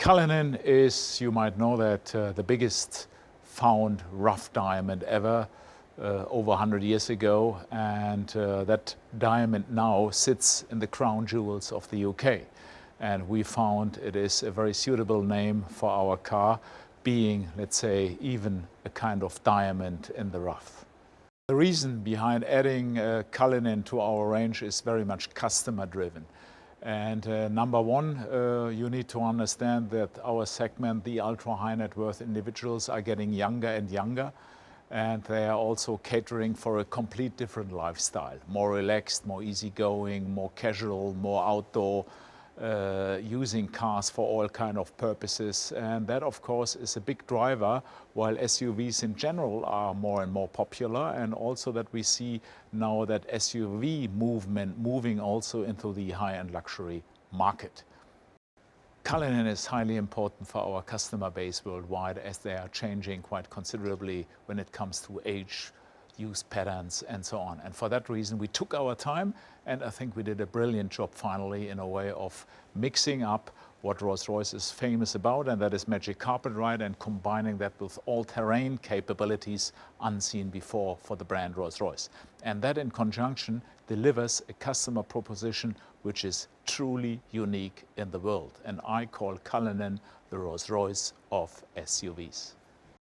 Cullinan is, you might know that, the biggest found rough diamond ever, over 100 years ago, and that diamond now sits in the crown jewels of the UK. And we found it is a very suitable name for our car, being, let's say, even a kind of diamond in the rough. The reason behind adding Cullinan to our range is very much customer driven. And number one, you need to understand that our segment, the ultra high net worth individuals, are getting younger and younger, and they are also catering for a complete different lifestyle, more relaxed, more easygoing, more casual, more outdoor, using cars for all kind of purposes. And that of course is a big driver, while SUVs in general are more and more popular, and also that we see now that SUV movement moving also into the high-end luxury market. Cullinan is highly important for our customer base worldwide, as they are changing quite considerably when it comes to age, use patterns and so on. And for that reason we took our time, and I think we did a brilliant job finally in a way of mixing up what Rolls-Royce is famous about, and that is magic carpet ride, and combining that with all-terrain capabilities unseen before for the brand Rolls-Royce. And that in conjunction delivers a customer proposition which is truly unique in the world. And I call Cullinan the Rolls-Royce of SUVs.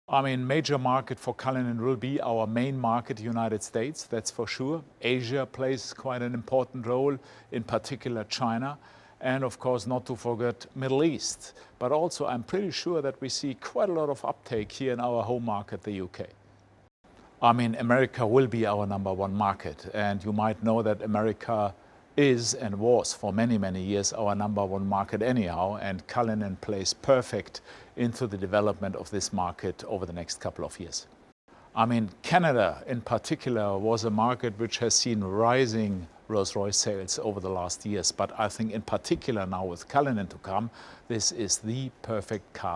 I mean, major market for Cullinan will be our main market, United States, that's for sure. Asia plays quite an important role, in particular China. And of course, not to forget Middle East. But also, I'm pretty sure that we see quite a lot of uptake here in our home market, the UK. I mean, America will be our number one market. And you might know that America is and was for many, many years our number one market anyhow. And Cullinan plays perfect into the development of this market over the next couple of years. I mean, Canada in particular was a market which has seen rising Rolls-Royce sales over the last years. But I think in particular now with Cullinan to come, this is the perfect car